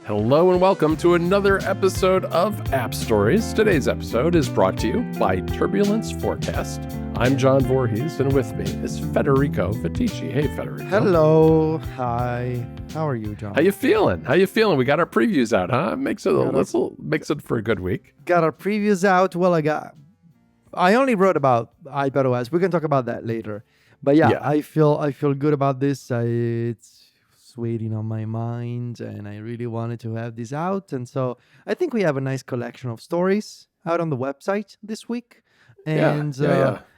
Hello and welcome to another episode of App Stories. Today's episode is brought to you by Turbulence Forecast. I'm John Voorhees, and with me is Federico Fatici. Hey, Federico. Hello. Hi. How are you, John? How you feeling? We got our previews out, huh? Makes it for a good week. Got our previews out. Well, I only wrote about iPadOS. We can talk about that later. But yeah. I feel good about this. It's waiting on my mind, and I really wanted to have this out. And so I think we have a nice collection of stories out on the website this week. And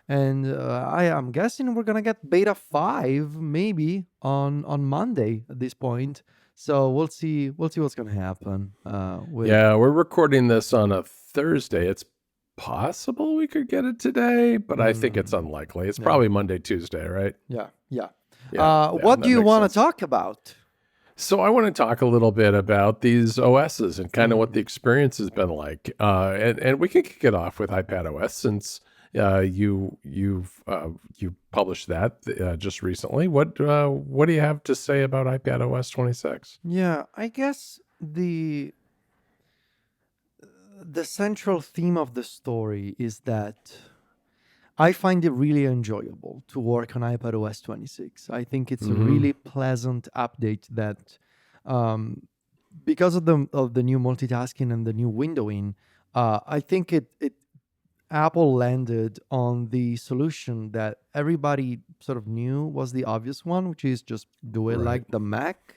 I'm guessing we're gonna get beta 5 maybe on Monday at this point. So we'll see what's gonna happen. We're recording this on a Thursday. It's possible we could get it today, but I think it's unlikely. It's probably Monday, Tuesday, right? Yeah. What do you want to talk about? So I want to talk a little bit about these OSs and kind of what the experience has been like. And we can kick it off with iPadOS since you published that just recently. What do you have to say about iPadOS 26? Yeah, I guess the central theme of the story is that I find it really enjoyable to work on iPadOS 26. I think it's a really pleasant update that, because of the new multitasking and the new windowing, I think Apple landed on the solution that everybody sort of knew was the obvious one, which is just do it like the Mac.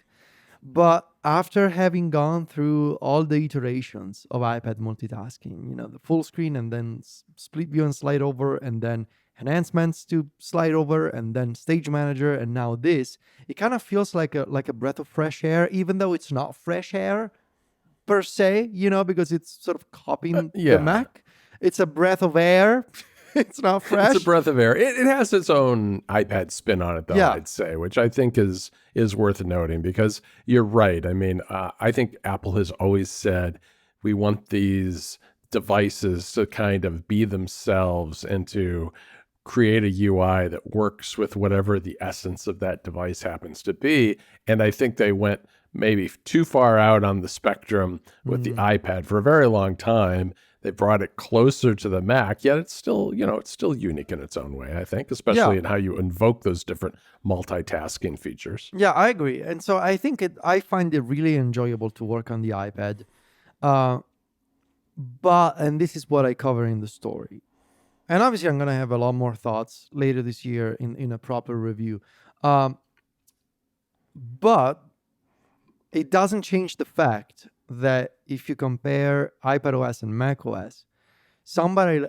But after having gone through all the iterations of iPad multitasking, the full screen and then split view and slide over, and then enhancements to slide over, and then stage manager, and now this, it kind of feels like a breath of fresh air, even though it's not fresh air per se, because it's sort of copying the Mac. It's a breath of air. It's not fresh. It's a breath of air. It has its own iPad spin on it, though, I'd say, which I think is worth noting, because you're right. I mean, I think Apple has always said we want these devices to kind of be themselves and to create a UI that works with whatever the essence of that device happens to be. And I think they went maybe too far out on the spectrum with the iPad for a very long time. They brought it closer to the Mac, yet it's still unique in its own way, I think, especially in how you invoke those different multitasking features. Yeah, I agree. And so I think I find it really enjoyable to work on the iPad. And this is what I cover in the story. And obviously I'm going to have a lot more thoughts later this year in a proper review. But it doesn't change the fact that if you compare iPadOS and macOS, somebody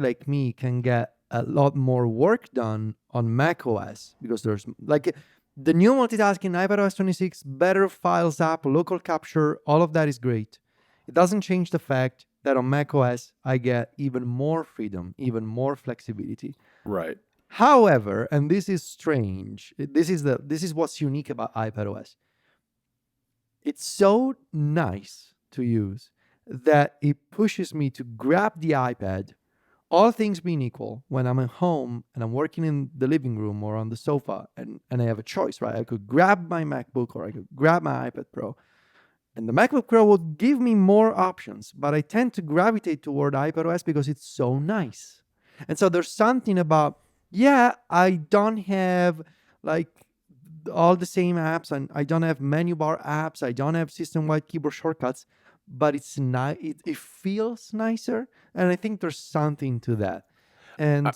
like me can get a lot more work done on macOS, because there's the new multitasking iPadOS 26, better Files app, local capture, all of that is great. It doesn't change the fact that on macOS I get even more freedom, even more flexibility. Right. However, and this is strange, this is what's unique about iPadOS. It's so nice to use that it pushes me to grab the iPad, all things being equal, when I'm at home and I'm working in the living room or on the sofa, and I have a choice, right? I could grab my MacBook or I could grab my iPad Pro. And the MacBook Pro will give me more options, but I tend to gravitate toward iPadOS because it's so nice. And so there's something about, I don't have all the same apps, and I don't have menu bar apps, I don't have system-wide keyboard shortcuts, but it's nice. It feels nicer, and I think there's something to that. And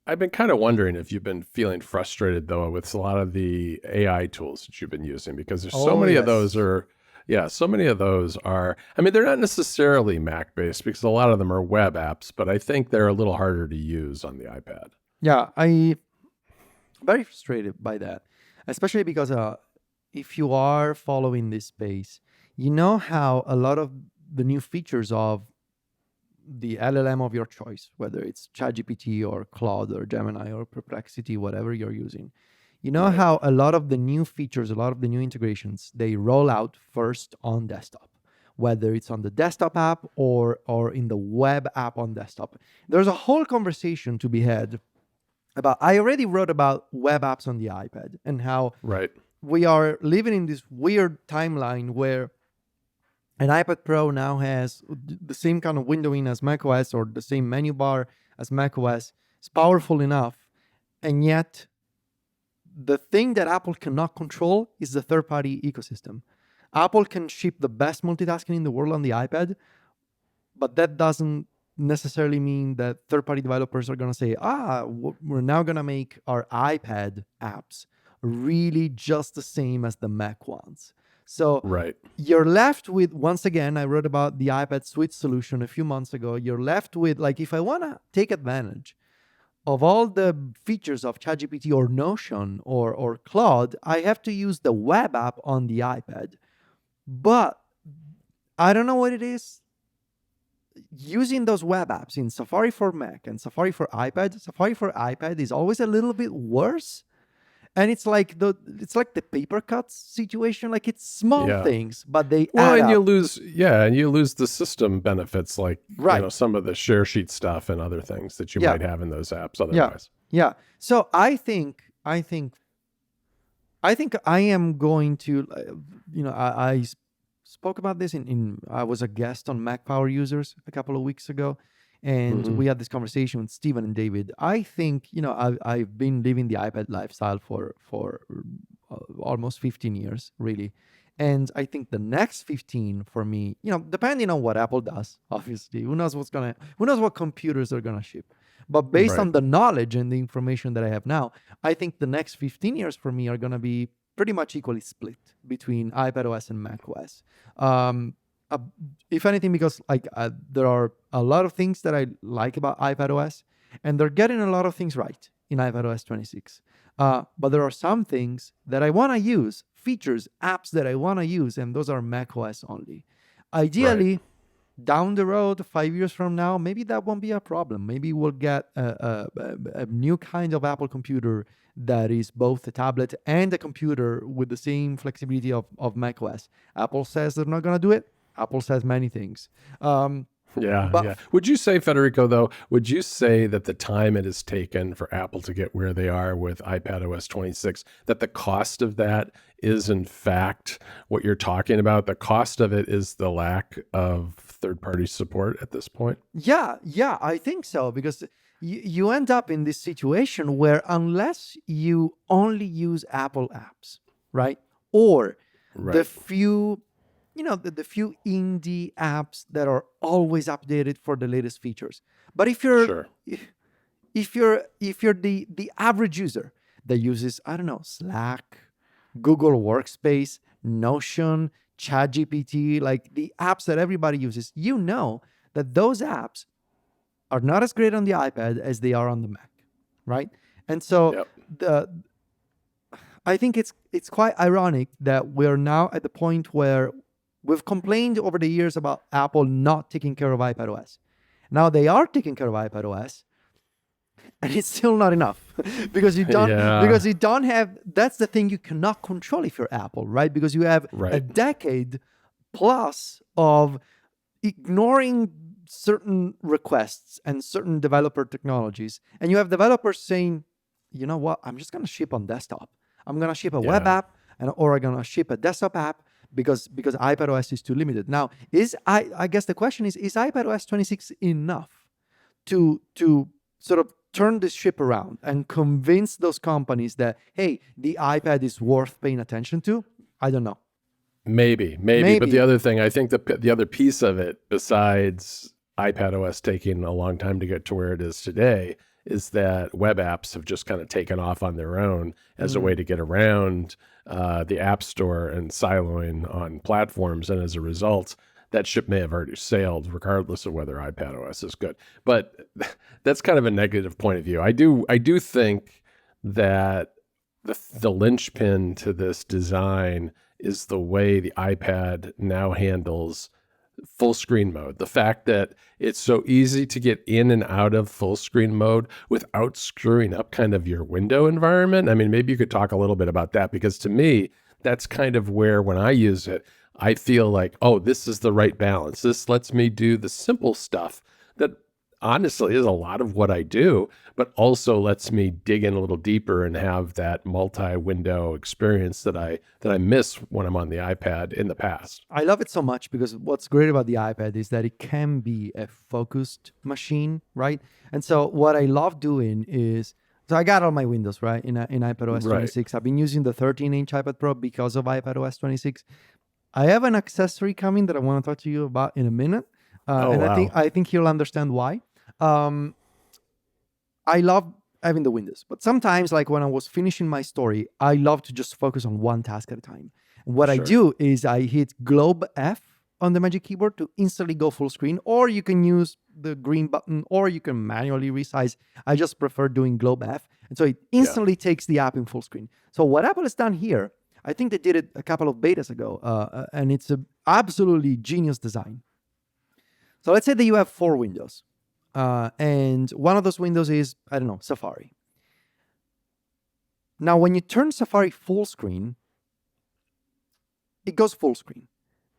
I've been kind of wondering if you've been feeling frustrated, though, with a lot of the AI tools that you've been using, because there's so many of those are, I mean, they're not necessarily Mac-based, because a lot of them are web apps, but I think they're a little harder to use on the iPad. Yeah, I'm very frustrated by that. Especially because if you are following this space, you know how a lot of the new features of the LLM of your choice, whether it's ChatGPT or Claude or Gemini or Perplexity, whatever you're using, how a lot of the new features, a lot of the new integrations, they roll out first on desktop, whether it's on the desktop app or in the web app on desktop. There's a whole conversation to be had I already wrote about web apps on the iPad and how we are living in this weird timeline where An iPad Pro now has the same kind of windowing as macOS or the same menu bar as macOS. It's powerful enough. And yet, the thing that Apple cannot control is the third-party ecosystem. Apple can ship the best multitasking in the world on the iPad, but that doesn't necessarily mean that third-party developers are going to say, we're now going to make our iPad apps really just the same as the Mac ones. So right. You're left with, once again, I wrote about the iPad Switch solution a few months ago. You're left with, like, if I want to take advantage of all the features of ChatGPT or Notion or Claude, I have to use the web app on the iPad. But I don't know what it is. Using those web apps in Safari for Mac and Safari for iPad is always a little bit worse. And it's like the paper cuts situation. Like, it's small things, but they add up. You lose the system benefits, like some of the share sheet stuff and other things that you might have in those apps otherwise. Yeah. So I think I am going to, I spoke about this I was a guest on Mac Power Users a couple of weeks ago. And we had this conversation with Stephen and David. I think, I've been living the iPad lifestyle for almost 15 years, really. And I think the next 15 for me, depending on what Apple does, obviously, who knows what computers are going to ship. But based on the knowledge and the information that I have now, I think the next 15 years for me are going to be pretty much equally split between iPadOS and macOS. If anything, because there are a lot of things that I like about iPadOS, and they're getting a lot of things right in iPadOS 26. But there are some things that I want to use, features, apps that I want to use, and those are macOS only. Ideally, down the road, 5 years from now, maybe that won't be a problem. Maybe we'll get a new kind of Apple computer that is both a tablet and a computer with the same flexibility of macOS. Apple says they're not going to do it. Apple says many things. Would you say, Federico, though, that the time it has taken for Apple to get where they are with iPadOS 26, that the cost of that is, in fact, what you're talking about? The cost of it is the lack of third-party support at this point? Yeah, I think so, because you end up in this situation where unless you only use Apple apps, right? Or the few... the few indie apps that are always updated for the latest features. But if you're the average user that uses, I don't know, Slack, Google Workspace, Notion, ChatGPT, like the apps that everybody uses, that those apps are not as great on the iPad as they are on the Mac, right? And so I think it's quite ironic that we're now at the point where we've complained over the years about Apple not taking care of iPadOS. Now they are taking care of iPadOS, and it's still not enough because you don't have. That's the thing you cannot control if you're Apple, right? Because you have a decade plus of ignoring certain requests and certain developer technologies, and you have developers saying, "You know what? I'm just going to ship on desktop. I'm going to ship a web app, or I'm going to ship a desktop app." Because iPadOS is too limited. Now, I guess the question is iPadOS 26 enough to sort of turn this ship around and convince those companies that, hey, the iPad is worth paying attention to? I don't know. Maybe. But the other thing, I think the other piece of it, besides iPadOS taking a long time to get to where it is today, is that web apps have just kind of taken off on their own as a way to get around the App Store and siloing on platforms. And as a result, that ship may have already sailed, regardless of whether iPadOS is good. But that's kind of a negative point of view. I do think that the linchpin to this design is the way the iPad now handles full screen mode. The fact that it's so easy to get in and out of full screen mode without screwing up kind of your window environment. I mean, maybe you could talk a little bit about that, because to me, that's kind of where, when I use it, I feel like, oh, this is the right balance. This lets me do the simple stuff that honestly is a lot of what I do, but also lets me dig in a little deeper and have that multi-window experience that I miss when I'm on the iPad in the past. I love it so much because what's great about the iPad is that it can be a focused machine, right? And so what I love doing is, so I got all my windows, right, in iPadOS Right. 26. I've been using the 13-inch iPad Pro because of iPadOS 26. I have an accessory coming that I want to talk to you about in a minute, and Wow. I think you'll understand why. Um, I love having the windows, but sometimes, like when I was finishing my story, I love to just focus on one task at a time. What I Sure. do is I hit Globe F on the Magic Keyboard to instantly go full screen, or you can use the green button, or you can manually resize. I just prefer doing Globe F, and so it Yeah. instantly takes the app in full screen. So what Apple has done here, I think they did it a couple of betas ago, and it's a absolutely genius design. So let's say that you have 4 windows. And one of those windows is, I don't know, Safari. Now, when you turn Safari full screen, it goes full screen.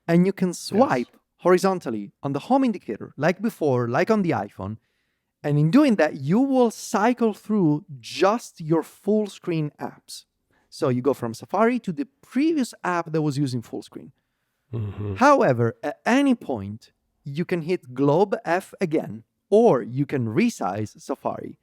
And you can swipe horizontally on the home indicator, like before, like on the iPhone. And in doing that, you will cycle through just your full screen apps. So you go from Safari to the previous app that was using full screen. Mm-hmm. However, at any point, you can hit Globe F again, or you can resize Safari.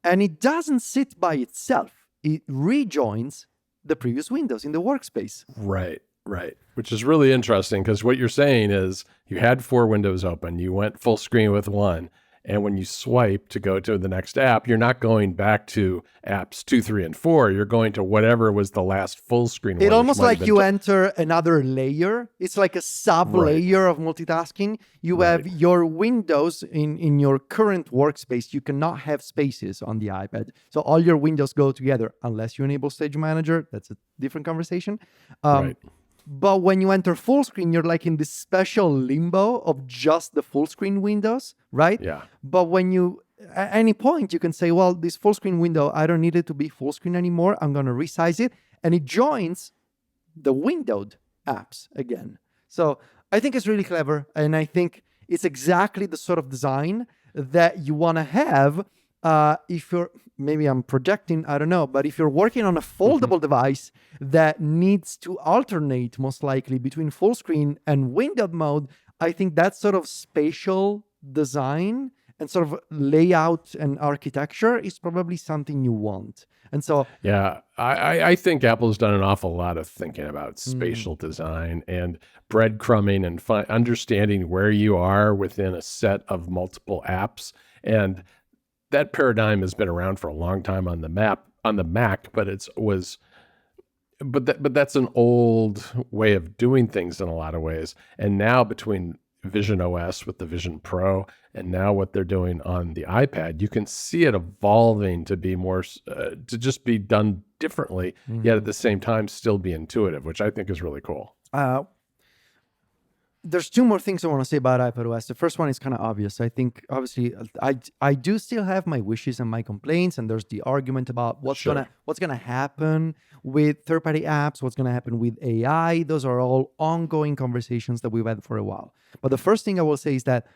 And it doesn't sit by itself. It rejoins the previous windows in the workspace. Right. Right. Which is really interesting because what you're saying is you had 4 windows open, you went full screen with one. And when you swipe to go to the next app, you're not going back to apps 2, 3, and 4. You're going to whatever was the last full screen one. It almost like you enter another layer. It's like a sub layer of multitasking. You have your windows in your current workspace. You cannot have spaces on the iPad. So all your windows go together unless you enable Stage Manager. That's a different conversation. But when you enter full screen, you're like in this special limbo of just the full screen windows, right? Yeah. But when you, at any point, you can say, well, this full screen window, I don't need it to be full screen anymore. I'm going to resize it. And it joins the windowed apps again. So I think it's really clever. And I think it's exactly the sort of design that you want to have if you're, maybe I'm projecting, I don't know, but if you're working on a foldable device that needs to alternate most likely between full screen and windowed mode, I think that sort of spatial design and sort of layout and architecture is probably something you want. And so, yeah, I think Apple's done an awful lot of thinking about spatial design and breadcrumbing and understanding where you are within a set of multiple apps. And that paradigm has been around for a long time on the Mac, but that's an old way of doing things in a lot of ways. And now between Vision OS with the Vision Pro and now what they're doing on the iPad, you can see it evolving to be more to just be done differently, yet at the same time still be intuitive, which I think is really cool. There's 2 more things I want to say about iPadOS. The first one is kind of obvious. I think, obviously, I do still have my wishes and my complaints, and there's the argument about what's gonna happen with third-party apps, what's gonna happen with AI. Those are all ongoing conversations that we've had for a while. But the first thing I will say is that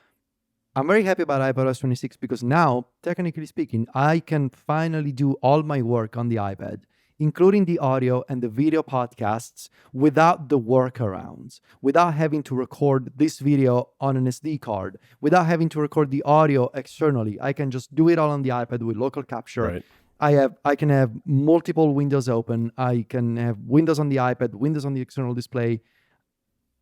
I'm very happy about iPadOS 26 because now, technically speaking, I can finally do all my work on the iPad, including the audio and the video podcasts, without the workarounds, without having to record this video on an SD card, without having to record the audio externally. I can just do it all on the iPad with local capture. Right. I can have multiple windows open. I can have windows on the iPad, windows on the external display.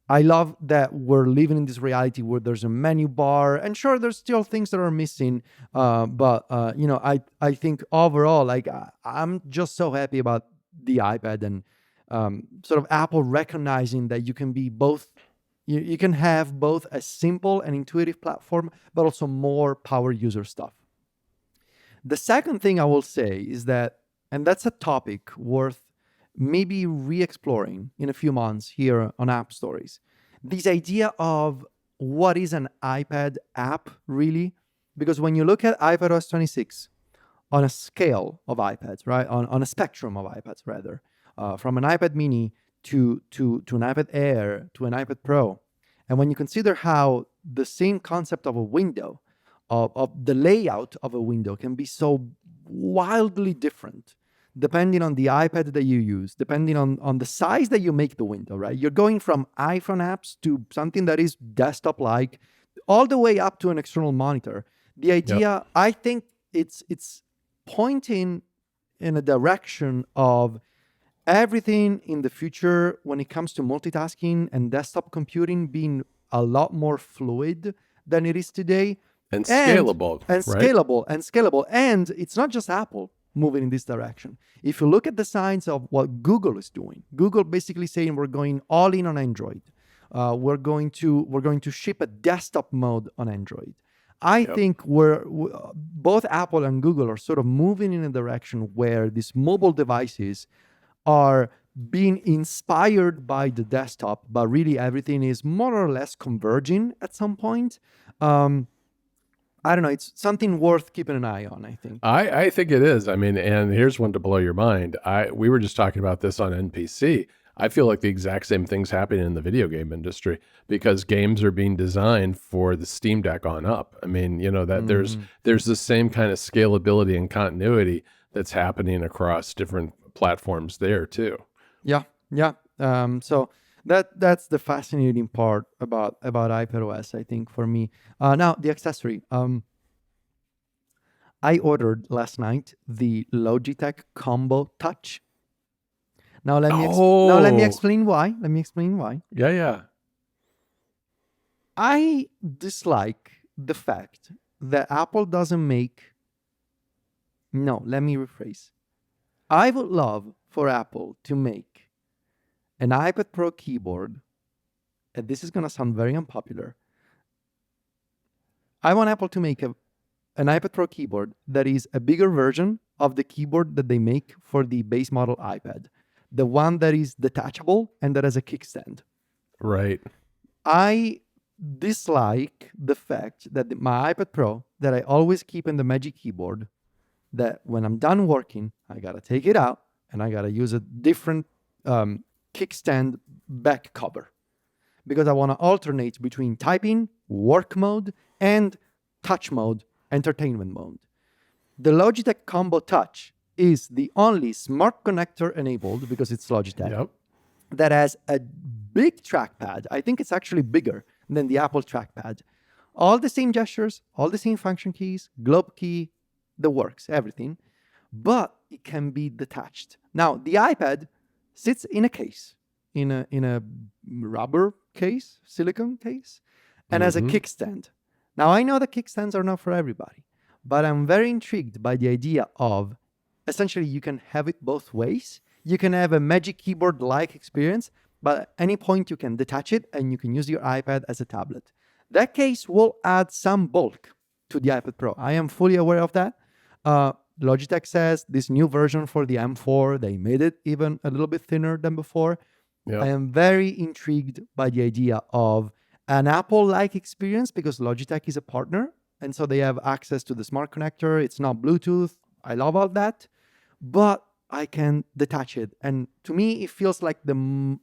I love that we're living in this reality where there's a menu bar, and sure, there's still things that are missing. But I think overall, like I'm just so happy about the iPad and sort of Apple recognizing that you can be both. You can have both a simple and intuitive platform, but also more power user stuff. The second thing I will say is that, and that's a topic worth maybe re-exploring in a few months here on AppStories, this idea of what is an iPad app really? Because when you look at iPadOS 26 on a scale of iPads, right, on a spectrum of iPads rather, from an iPad mini to an iPad Air to an iPad Pro, and when you consider how the same concept of a window of the layout of a window can be so wildly different depending on the iPad that you use, depending on the size that you make the window, right? You're going from iPhone apps to something that is desktop-like, all the way up to an external monitor. The idea, I think it's pointing in a direction of everything in the future when it comes to multitasking and desktop computing being a lot more fluid than it is today. And scalable. And right? scalable. And it's not just Apple moving in this direction. If you look at the signs of what Google is doing, Google basically saying we're going all in on Android. We're going to ship a desktop mode on Android. I think both Apple and Google are sort of moving in a direction where these mobile devices are being inspired by the desktop, but really everything is more or less converging at some point. I don't know. It's something worth keeping an eye on, I think. I think it is. I mean, and here's one to blow your mind. We were just talking about this on NPC. I feel like the exact same thing's happening in the video game industry because games are being designed for the Steam Deck on up. I mean, that there's the same kind of scalability and continuity that's happening across different platforms there too. Yeah. So that's the fascinating part about iPadOS, I think, for me. Now, the accessory. I ordered last night the Logitech Combo Touch. Now let me explain why. Yeah. I dislike the fact that Apple doesn't make. No, let me rephrase. I would love for Apple to make an iPad Pro keyboard, and this is going to sound very unpopular. I want Apple to make an iPad Pro keyboard that is a bigger version of the keyboard that they make for the base model iPad. The one that is detachable and that has a kickstand. Right. I dislike the fact that my iPad Pro that I always keep in the Magic Keyboard, that when I'm done working, I got to take it out and I got to use a different kickstand back cover because I want to alternate between typing, work mode, and touch mode, entertainment mode. The Logitech Combo Touch is the only smart connector enabled, because it's Logitech, that has a big trackpad. I think it's actually bigger than the Apple trackpad. All the same gestures, all the same function keys, globe key, the works, everything. But it can be detached. Now, the iPad sits in a case, in a rubber case, silicone case, and has a kickstand. Now, I know that kickstands are not for everybody, but I'm very intrigued by the idea of essentially you can have it both ways. You can have a Magic Keyboard-like experience, but at any point you can detach it and you can use your iPad as a tablet. That case will add some bulk to the iPad Pro. I am fully aware of that. Logitech says this new version for the M4, they made it even a little bit thinner than before. Yep. I am very intrigued by the idea of an Apple-like experience because Logitech is a partner, and so they have access to the smart connector. It's not Bluetooth. I love all that, but I can detach it. And to me, it feels like the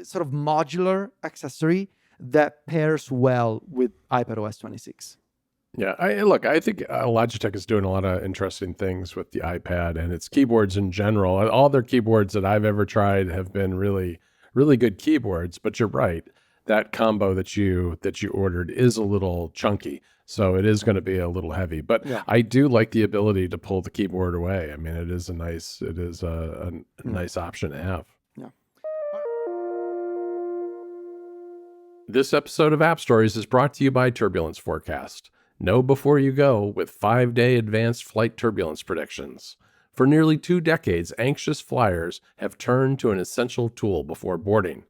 sort of modular accessory that pairs well with iPadOS 26. Yeah, I think Logitech is doing a lot of interesting things with the iPad and its keyboards in general. All their keyboards that I've ever tried have been really, really good keyboards. But you're right, that combo that you ordered is a little chunky, so it is going to be a little heavy. But yeah. I do like the ability to pull the keyboard away. I mean, it is a nice option to have. Yeah. This episode of App Stories is brought to you by Turbulence Forecast. Know before you go with 5-day advanced flight turbulence predictions. For nearly 2 decades, anxious flyers have turned to an essential tool before boarding.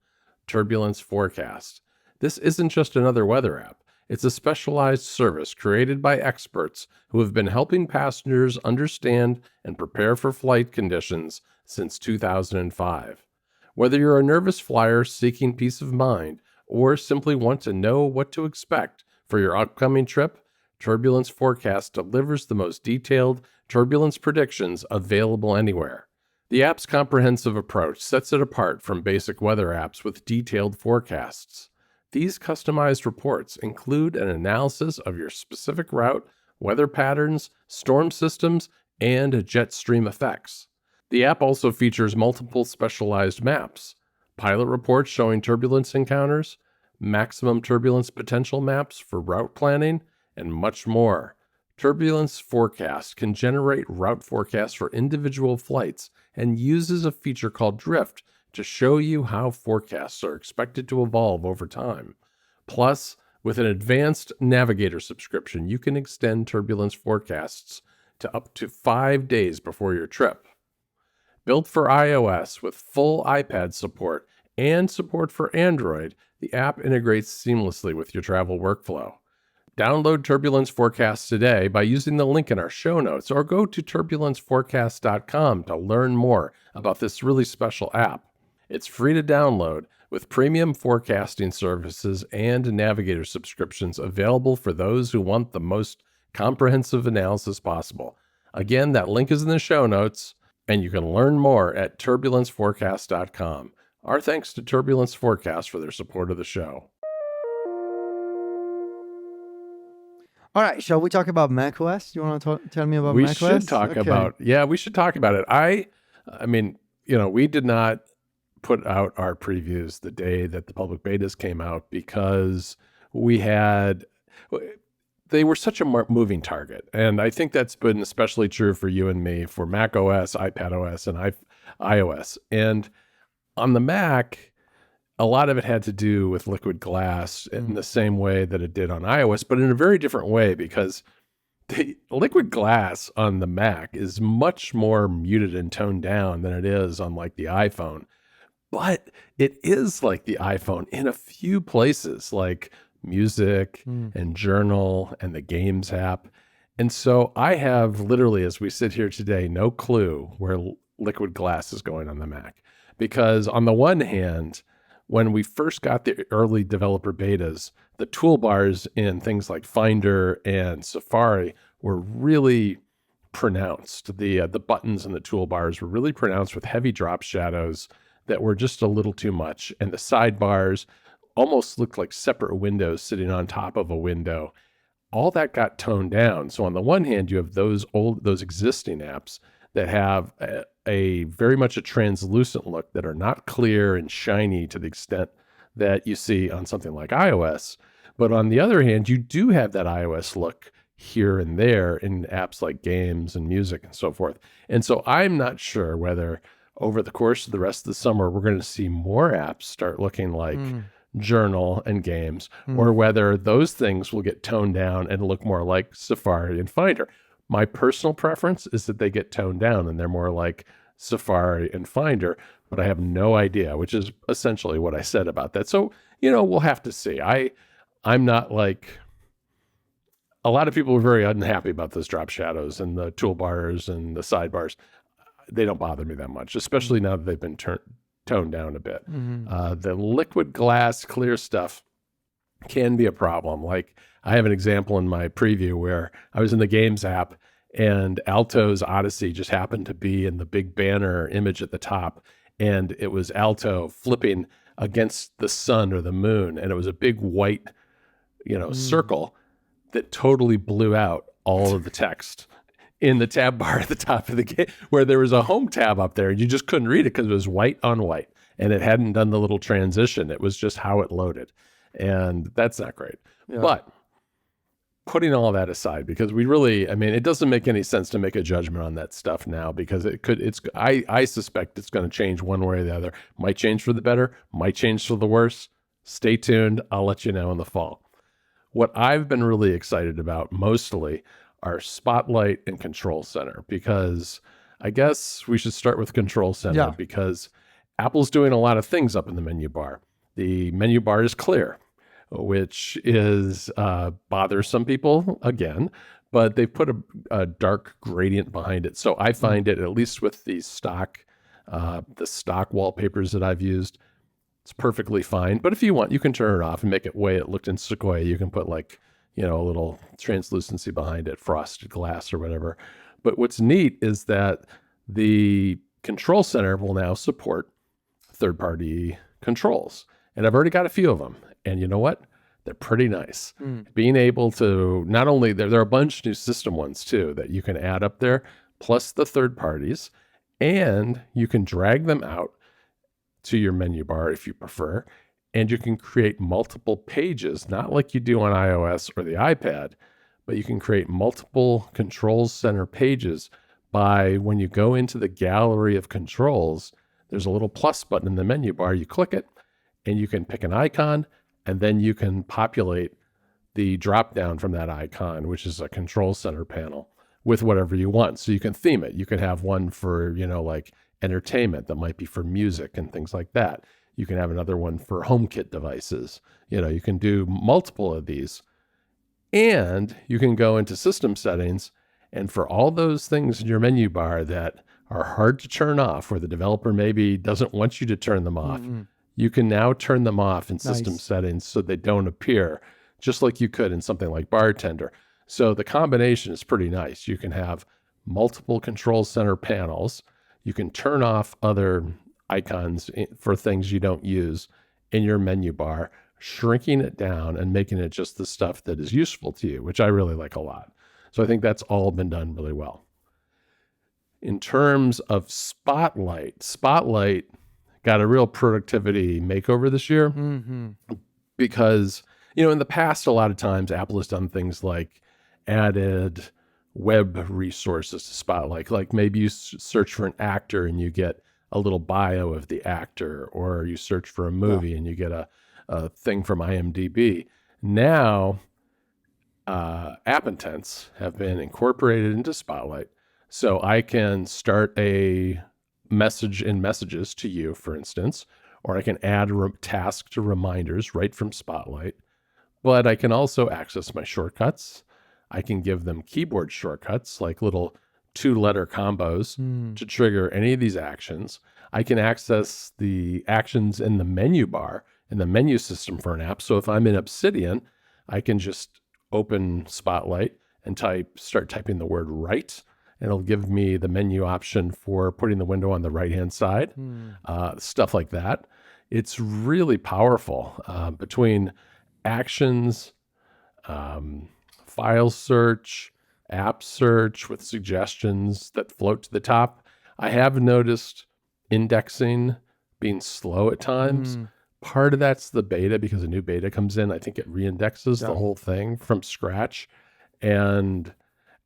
Turbulence Forecast. This isn't just another weather app. It's a specialized service created by experts who have been helping passengers understand and prepare for flight conditions since 2005. Whether you're a nervous flyer seeking peace of mind or simply want to know what to expect for your upcoming trip, Turbulence Forecast delivers the most detailed turbulence predictions available anywhere. The app's comprehensive approach sets it apart from basic weather apps with detailed forecasts. These customized reports include an analysis of your specific route, weather patterns, storm systems, and jet stream effects. The app also features multiple specialized maps, pilot reports showing turbulence encounters, maximum turbulence potential maps for route planning, and much more. Turbulence Forecast can generate route forecasts for individual flights and uses a feature called Drift to show you how forecasts are expected to evolve over time. Plus, with an advanced Navigator subscription, you can extend turbulence forecasts to up to 5 days before your trip. Built for iOS with full iPad support and support for Android, the app integrates seamlessly with your travel workflow. Download Turbulence Forecast today by using the link in our show notes, or go to turbulenceforecast.com to learn more about this really special app. It's free to download, with premium forecasting services and Navigator subscriptions available for those who want the most comprehensive analysis possible. Again, that link is in the show notes, and you can learn more at turbulenceforecast.com. Our thanks to Turbulence Forecast for their support of the show. All right, shall we talk about macOS? Do you want to tell me about macOS? We should talk about it. I mean, we did not put out our previews the day that the public betas came out because they were such a moving target. And I think that's been especially true for you and me for macOS, iPadOS, and iOS. And on the Mac, a lot of it had to do with liquid glass in the same way that it did on iOS, but in a very different way, because the liquid glass on the Mac is much more muted and toned down than it is on like the iPhone. But it is like the iPhone in a few places, like music and journal and the games app. And so I have literally, as we sit here today, no clue where liquid glass is going on the Mac. Because on the one hand, when we first got the early developer betas, the toolbars in things like Finder and Safari were really pronounced. The buttons and the toolbars were really pronounced with heavy drop shadows that were just a little too much. And the sidebars almost looked like separate windows sitting on top of a window. All that got toned down. So on the one hand, you have those existing apps that have a very much a translucent look, that are not clear and shiny to the extent that you see on something like iOS. But on the other hand, you do have that iOS look here and there in apps like games and music and so forth. And so I'm not sure whether over the course of the rest of the summer, we're going to see more apps start looking like journal and games, or whether those things will get toned down and look more like Safari and Finder. My personal preference is that they get toned down and they're more like Safari and Finder, but I have no idea, which is essentially what I said about that. So, we'll have to see. I'm not like, a lot of people were very unhappy about those drop shadows and the toolbars and the sidebars. They don't bother me that much, especially now that they've been toned down a bit. The liquid glass clear stuff can be a problem. Like, I have an example in my preview where I was in the games app and Alto's Odyssey just happened to be in the big banner image at the top. And it was Alto flipping against the sun or the moon. And it was a big white, circle that totally blew out all of the text in the tab bar at the top of the game, where there was a home tab up there and you just couldn't read it because it was white on white and it hadn't done the little transition. It was just how it loaded. And that's not great. Yeah. But putting all that aside, because it doesn't make any sense to make a judgment on that stuff now, because I suspect it's going to change one way or the other. Might change for the better, might change for the worse. Stay tuned. I'll let you know in the fall. What I've been really excited about mostly are Spotlight and Control Center, because I guess we should start with Control Center because Apple's doing a lot of things up in the menu bar. The menu bar is clear, which is bothers some people again, but they've put a dark gradient behind it. So I find it, at least with the stock wallpapers that I've used, it's perfectly fine. But if you want, you can turn it off and make it way it looked in Sequoia. You can put a little translucency behind it, frosted glass or whatever. But what's neat is that the Control Center will now support third-party controls. And I've already got a few of them. And you know what? They're pretty nice. Being able to not only, there are a bunch of new system ones too that you can add up there, plus the third parties, and you can drag them out to your menu bar if you prefer, and you can create multiple pages, not like you do on iOS or the iPad, but you can create multiple control center pages by when you go into the gallery of controls, there's a little plus button in the menu bar. You click it and you can pick an icon, and then you can populate the drop down from that icon, which is a control center panel, with whatever you want. So you can theme it. You can have one for, like entertainment that might be for music and things like that. You can have another one for HomeKit devices. You can do multiple of these. And you can go into system settings, and for all those things in your menu bar that are hard to turn off, where the developer maybe doesn't want you to turn them off, you can now turn them off in system settings so they don't appear, just like you could in something like Bartender. So the combination is pretty nice. You can have multiple control center panels. You can turn off other icons for things you don't use in your menu bar, shrinking it down and making it just the stuff that is useful to you, which I really like a lot. So I think that's all been done really well. In terms of Spotlight got a real productivity makeover this year because, in the past, a lot of times Apple has done things like added web resources to Spotlight. Like maybe you search for an actor and you get a little bio of the actor, or you search for a movie and you get a thing from IMDb. Now, app intents have been incorporated into Spotlight. So I can start a message in Messages to you, for instance, or I can add a task to Reminders right from Spotlight. But I can also access my shortcuts. I can give them keyboard shortcuts, like little 2-letter combos to trigger any of these actions. I can access the actions in the menu bar, in the menu system for an app. So if I'm in Obsidian, I can just open Spotlight and start typing the word right, and it'll give me the menu option for putting the window on the right-hand side, stuff like that. It's really powerful between actions, file search, app search with suggestions that float to the top. I have noticed indexing being slow at times. Part of that's the beta, because a new beta comes in. I think it reindexes the whole thing from scratch. And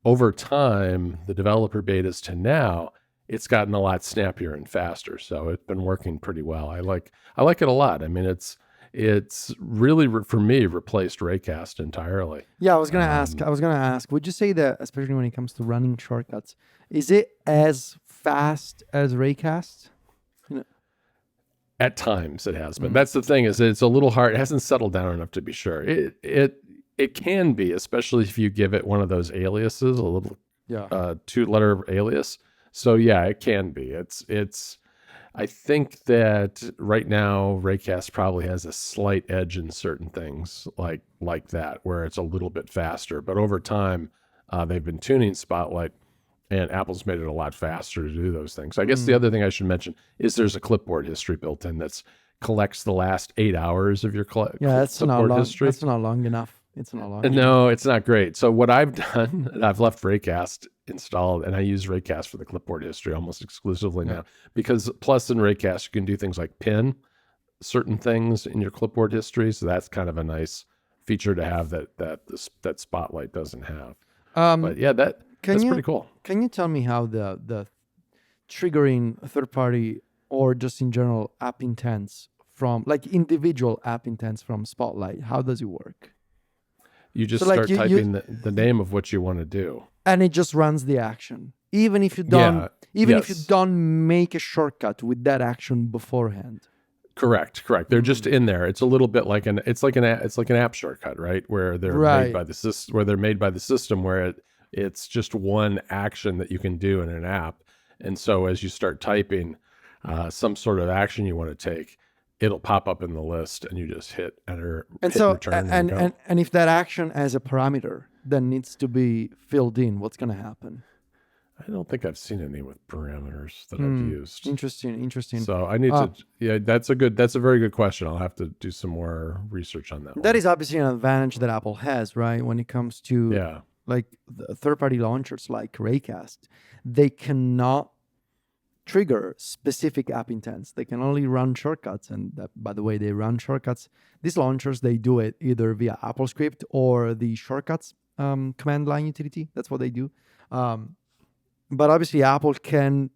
over time, the developer betas to now, it's gotten a lot snappier and faster. So it's been working pretty well. I like it a lot. I mean, it's really, for me, replaced Raycast entirely. Yeah, I was gonna ask. Would you say that, especially when it comes to running shortcuts, is it as fast as Raycast? At times it has been. That's the thing, is it's a little hard. It hasn't settled down enough to be sure. It can be, especially if you give it one of those aliases, a little 2-letter alias. So yeah, it can be. It's. I think that right now Raycast probably has a slight edge in certain things like that, where it's a little bit faster. But over time, they've been tuning Spotlight, and Apple's made it a lot faster to do those things. I guess the other thing I should mention is there's a clipboard history built in that collects the last 8 hours of your clipboard history. That's not long enough. It's not long. No, it's not great. So what I've done, I've left Raycast installed, and I use Raycast for the clipboard history almost exclusively now, because plus in Raycast you can do things like pin certain things in your clipboard history. So that's kind of a nice feature to have that Spotlight doesn't have. But yeah, that's pretty cool. Can you tell me how the triggering a third party, or just in general app intents from, like individual app intents from Spotlight, how does it work? You just start typing the name of what you want to do, and it just runs the action, even if you don't if you don't make a shortcut with that action beforehand. Correct. They're just in there. It's a little bit like an app shortcut, right? Where they're made by the system, where it's just one action that you can do in an app. And so as you start typing some sort of action you want to take, it'll pop up in the list, and you just hit enter, return, and if that action has a parameter that needs to be filled in, what's going to happen? I don't think I've seen any with parameters that I've used. Interesting. So I need to, that's a very good question. I'll have to do some more research on that one. That is obviously an advantage that Apple has, right? When it comes to like the third-party launchers like Raycast, they cannot trigger specific app intents. They can only run shortcuts. And that, by the way, they run shortcuts. These launchers, they do it either via AppleScript or the shortcuts command line utility. That's what they do. But obviously, Apple can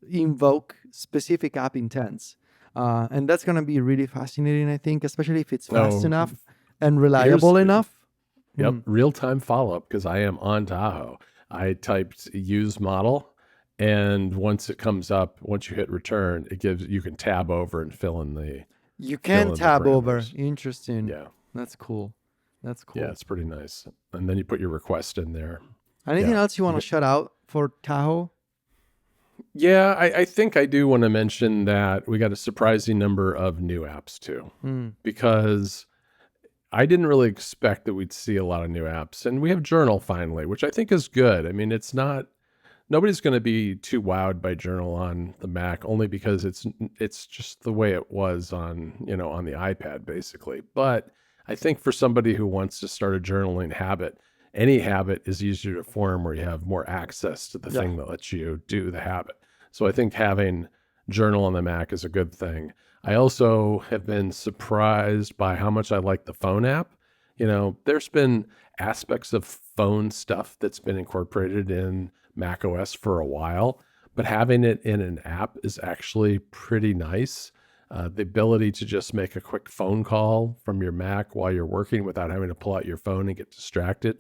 invoke specific app intents. And that's going to be really fascinating, I think, especially if it's fast enough and reliable enough. Yep, real-time follow-up, because I am on Tahoe. I typed use model, and once it comes up, once you hit return, you can tab over and fill in the You can tab over. Interesting. Yeah. That's cool. Yeah, it's pretty nice. And then you put your request in there. Anything else you want to shout out for Tahoe? Yeah, I think I do want to mention that we got a surprising number of new apps too, because I didn't really expect that we'd see a lot of new apps. And we have Journal finally, which I think is good. I mean, nobody's going to be too wowed by Journal on the Mac, only because it's just the way it was on the iPad basically. But I think for somebody who wants to start a journaling habit, any habit is easier to form where you have more access to the thing that lets you do the habit. So I think having Journal on the Mac is a good thing. I also have been surprised by how much I like the phone app. There's been aspects of phone stuff that's been incorporated in macOS for a while, but having it in an app is actually pretty nice. The ability to just make a quick phone call from your Mac while you're working without having to pull out your phone and get distracted,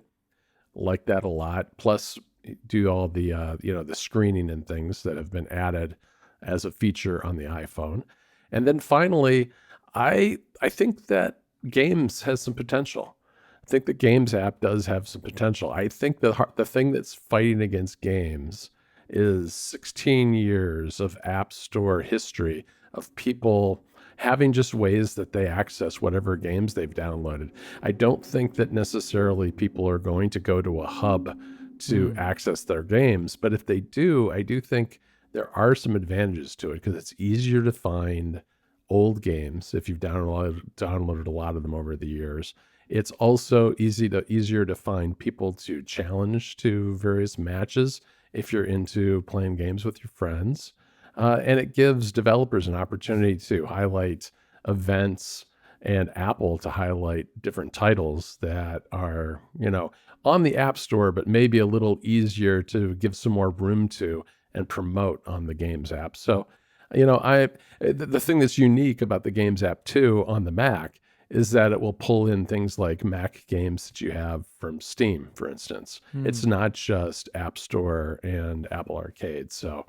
like that a lot. Plus, do all the the screening and things that have been added as a feature on the iPhone. And then finally, I think that Games has some potential. I think the Games app does have some potential. I think the thing that's fighting against Games is 16 years of App Store history of people having just ways that they access whatever games they've downloaded. I don't think that necessarily people are going to go to a hub to access their games, but if they do, I do think there are some advantages to it, because it's easier to find old games if you've downloaded a lot of them over the years. It's also easier to find people to challenge to various matches if you're into playing games with your friends. And it gives developers an opportunity to highlight events, and Apple to highlight different titles that are, on the App Store, but maybe a little easier to give some more room to and promote on the Games app. So, the thing that's unique about the Games app too on the Mac is that it will pull in things like Mac games that you have from Steam, for instance. It's not just App Store and Apple Arcade. So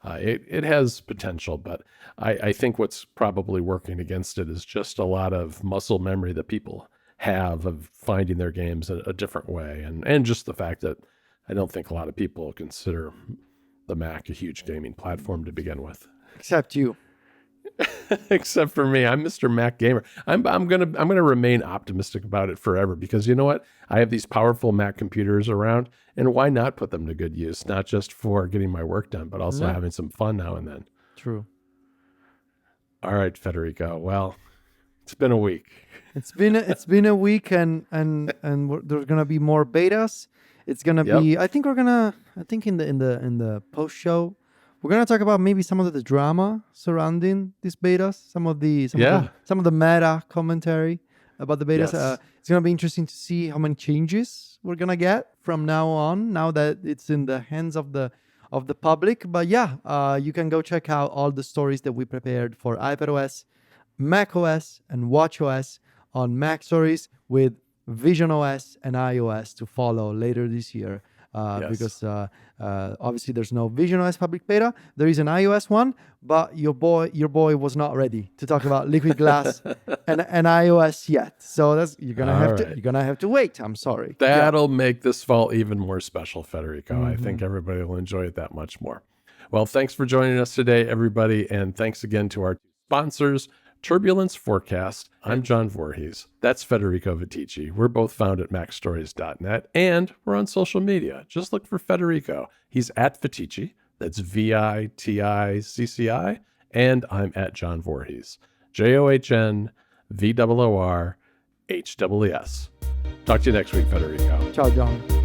it has potential, but I think what's probably working against it is just a lot of muscle memory that people have of finding their games a different way. And just the fact that I don't think a lot of people consider the Mac a huge gaming platform to begin with. Except you. Except for me. I'm Mr. Mac gamer. I'm gonna remain optimistic about it forever, because you know what? I have these powerful Mac computers around, and why not put them to good use? Not just for getting my work done, but also having some fun now and then. True. All right, Federico. Well, it's been a week. It's been a week, and there's gonna be more betas. It's gonna be. I think in the post show, we're gonna talk about maybe some of the drama surrounding these betas, some of the meta commentary about the betas. Yes. It's gonna be interesting to see how many changes we're gonna get from now on. Now that it's in the hands of the public, but you can go check out all the stories that we prepared for iPadOS, macOS, and watchOS on MacStories, with visionOS and iOS to follow later this year. Because obviously there's no visionOS public beta. There is an iOS one, but your boy was not ready to talk about Liquid Glass and iOS yet. So you're gonna have to wait. I'm sorry. That'll make this fall even more special, Federico. I think everybody will enjoy it that much more. Well, thanks for joining us today, everybody, and thanks again to our sponsors, Turbulence Forecast. I'm John Voorhees. That's Federico Viticci. We're both found at macstories.net, and we're on social media. Just look for Federico. He's at Viticci. That's Viticci. And I'm at John Voorhees. JohnVoorhees. Talk to you next week, Federico. Ciao, John.